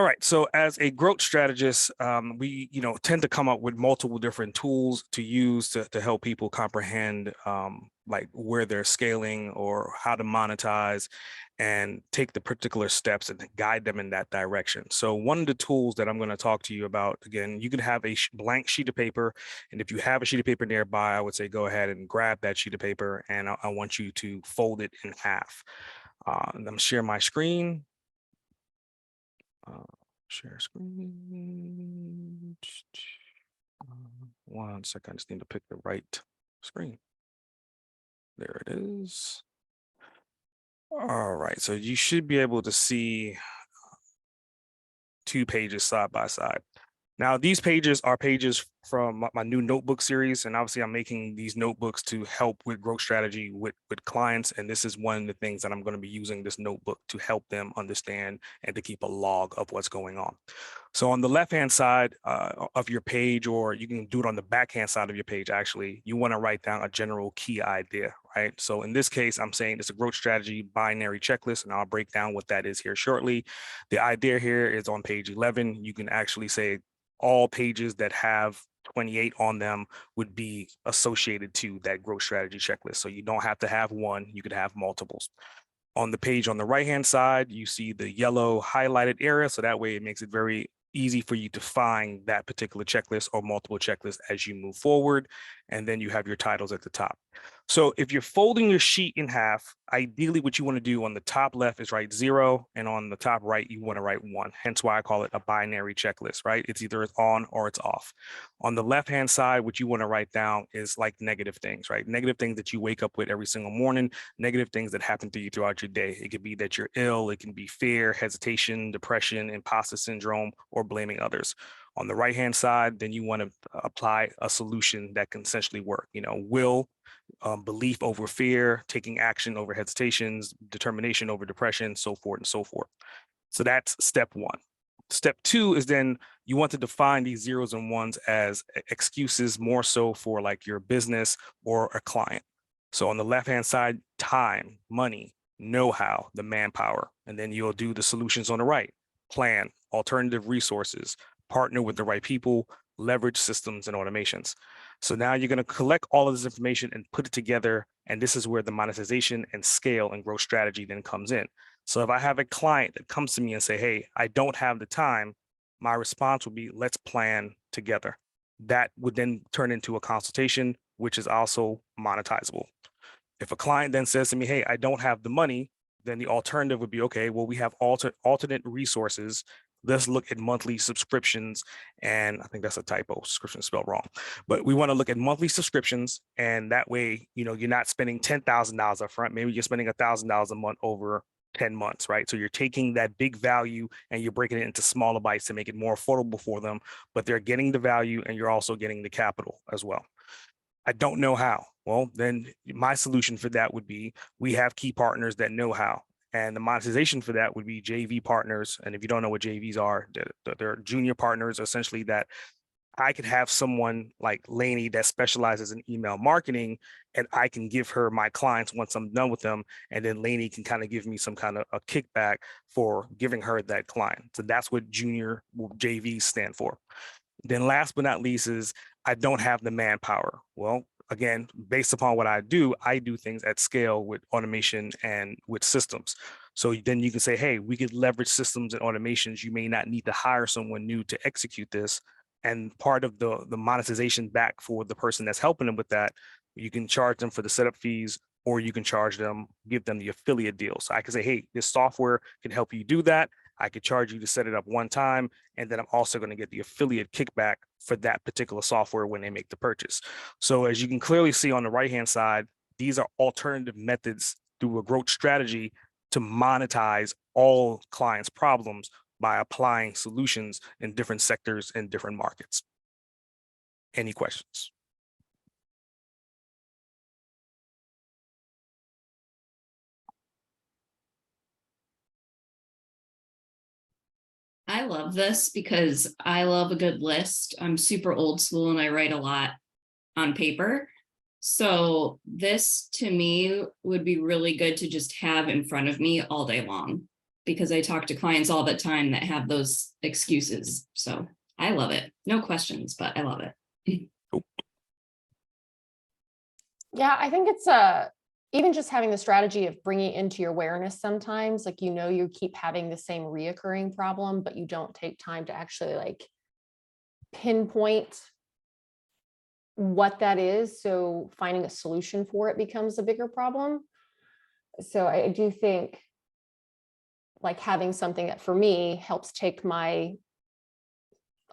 All right. So as a growth strategist, we tend to come up with multiple different tools to use to help people comprehend like where they're scaling or how to monetize and take the particular steps and guide them in that direction. So one of the tools that I'm going to talk to you about, again, you can have a blank sheet of paper. And if you have a sheet of paper nearby, I would say go ahead and grab that sheet of paper, and I want you to fold it in half. I'm going to share my screen. Share screen. 1 second, I just need to pick the right screen. There it is. All right, so you should be able to see 2 pages side by side. Now, these pages are pages from my new notebook series, and obviously I'm making these notebooks to help with growth strategy with clients, and this is one of the things that I'm going to be using this notebook to help them understand and to keep a log of what's going on. So on the left-hand side of your page, or you can do it on the backhand side of your page, actually, you want to write down a general key idea, right? So in this case, I'm saying it's a growth strategy binary checklist, and I'll break down what that is here shortly. The idea here is on page 11. You can actually say all pages that have 28 on them would be associated to that growth strategy checklist. So you don't have to have one, you could have multiples. On the page on the right-hand side, you see the yellow highlighted area. So that way it makes it very easy for you to find that particular checklist or multiple checklists as you move forward. And then you have your titles at the top. So if you're folding your sheet in half, ideally what you want to do on the top left is write 0, and on the top right, you want to write 1. Hence why I call it a binary checklist, right? It's either it's on or it's off. On the left-hand side, what you want to write down is like negative things, right? Negative things that you wake up with every single morning, negative things that happen to you throughout your day. It could be that you're ill, it can be fear, hesitation, depression, imposter syndrome, or blaming others. On the right-hand side, then you want to apply a solution that can essentially work. Will, belief over fear, taking action over hesitations, determination over depression, so forth and so forth. So that's step 1. Step 2 is then you want to define these 0s and 1s as excuses, more so for like your business or a client. So on the left-hand side, time, money, know-how, the manpower, and then you'll do the solutions on the right: plan, alternative resources, partner with the right people, leverage systems and automations. So now you're going to collect all of this information and put it together. And this is where the monetization and scale and growth strategy then comes in. So if I have a client that comes to me and say, hey, I don't have the time, my response would be, let's plan together. That would then turn into a consultation, which is also monetizable. If a client then says to me, hey, I don't have the money, then the alternative would be, okay, well, we have alternate resources. Let's look at monthly subscriptions. And I think that's a typo, subscription spelled wrong. But we want to look at monthly subscriptions. And that way, you're not spending $10,000 up front. Maybe you're spending $1,000 a month over 10 months, right? So you're taking that big value and you're breaking it into smaller bites to make it more affordable for them, but they're getting the value and you're also getting the capital as well. I don't know how. Well, then my solution for that would be, we have key partners that know how. And the monetization for that would be JV partners. And if you don't know what JVs are, they're junior partners, essentially, that I could have someone like Lainey that specializes in email marketing, and I can give her my clients once I'm done with them. And then Lainey can kind of give me some kind of a kickback for giving her that client. So that's what junior JVs stand for. Then last but not least is, I don't have the manpower. Well, again, based upon what I do things at scale with automation and with systems. So then you can say, hey, we could leverage systems and automations. You may not need to hire someone new to execute this. And part of the monetization back for the person that's helping them with that, you can charge them for the setup fees, or you can charge them, give them the affiliate deal. So I can say, hey, this software can help you do that. I could charge you to set it up one time, and then I'm also going to get the affiliate kickback for that particular software when they make the purchase. So as you can clearly see on the right-hand side, these are alternative methods through a growth strategy to monetize all clients' problems by applying solutions in different sectors and different markets. Any questions? I love this because I love a good list. I'm super old school and I write a lot on paper. So this to me would be really good to just have in front of me all day long. because I talk to clients all the time that have those excuses. So I love it. No questions, but I love it. Yeah, I think it's even just having the strategy of bringing it into your awareness sometimes, like, you know, you keep having the same reoccurring problem, but you don't take time to actually like pinpoint what that is. So finding a solution for it becomes a bigger problem. So I do think like having something that for me helps take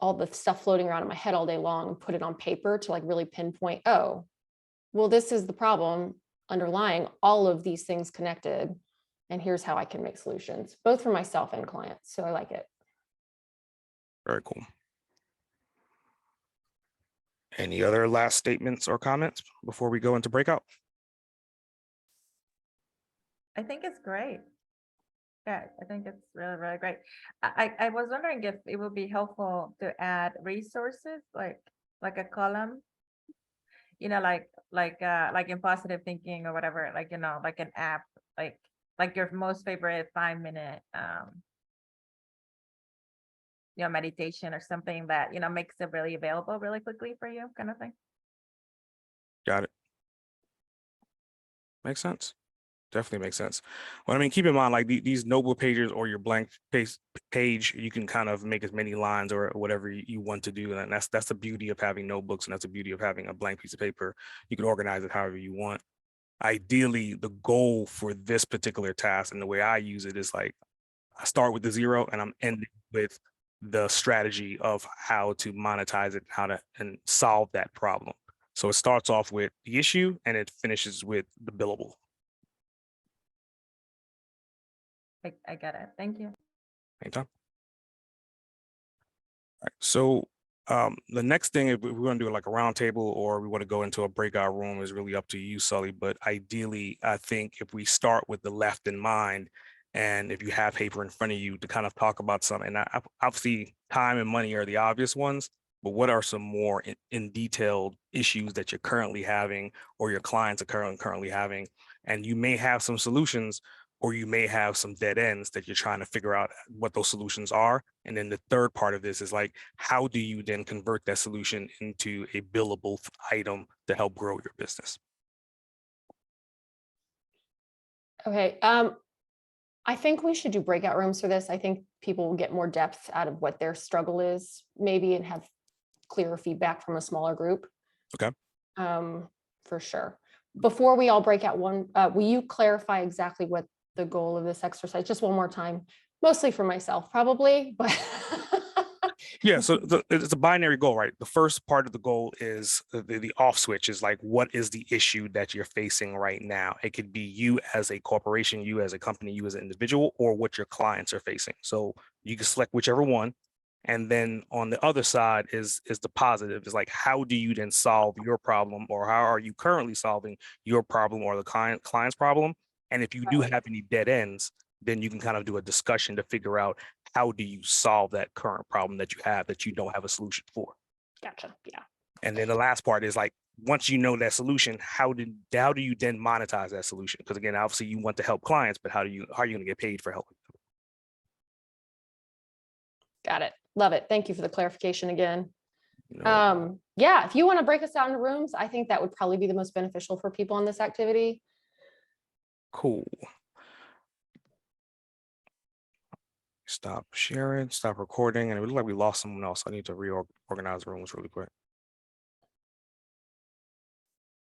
all the stuff floating around in my head all day long and put it on paper to like really pinpoint, oh, well, this is the problem underlying all of these things connected. And here's how I can make solutions, both for myself and clients. So I like it. Very cool. Any other last statements or comments before we go into breakout? I think it's great. Yeah, I think it's really, really great. I was wondering if it would be helpful to add resources like a column, you know, like in positive thinking or whatever, like, you know, like an app, like your most favorite 5-minute you know, meditation or something that, you know, makes it really available really quickly for you, kind of thing. Got it. Makes sense. Definitely makes sense. Well, I mean, keep in mind, like these notebook pages or your blank page, you can kind of make as many lines or whatever you want to do. And that's the beauty of having notebooks, and that's the beauty of having a blank piece of paper. You can organize it however you want. Ideally, the goal for this particular task and the way I use it is like, I start with the 0 and I'm ending with the strategy of how to monetize it, and solve that problem. So it starts off with the issue and it finishes with the billable. I get it. Thank you. Anytime. All right, so the next thing, if we're going to do like a round table or we want to go into a breakout room, is really up to you, Sully. But ideally, I think if we start with the left in mind, and if you have paper in front of you to kind of talk about something, and obviously time and money are the obvious ones, but what are some more in detailed issues that you're currently having or your clients are currently having? And you may have some solutions, or you may have some dead ends that you're trying to figure out what those solutions are. And then the third part of this is like, how do you then convert that solution into a billable item to help grow your business? Okay. I think we should do breakout rooms for this. I think people will get more depth out of what their struggle is, maybe, and have clearer feedback from a smaller group. Okay. For sure. Before we all break out one, will you clarify exactly what the goal of this exercise? Just one more time, mostly for myself, probably, but. Yeah, so it's a binary goal, right? The first part of the goal is the off switch is like, what is the issue that you're facing right now? It could be you as a corporation, you as a company, you as an individual, or what your clients are facing. So you can select whichever one. And then on the other side is the positive, is like, how do you then solve your problem, or how are you currently solving your problem or the client's problem? And if you do have any dead ends, then you can kind of do a discussion to figure out, how do you solve that current problem that you have that you don't have a solution for? Gotcha. Yeah. And then the last part is like, once you know that solution, how do you then monetize that solution? Because again, obviously you want to help clients, but how are you going to get paid for helping them? Got it. Love it. Thank you for the clarification again. You know, Yeah, if you want to break us out into rooms, I think that would probably be the most beneficial for people in this activity. cool. Stop sharing, stop recording, and it looks like we lost someone else. I need to reorganize the rooms really quick.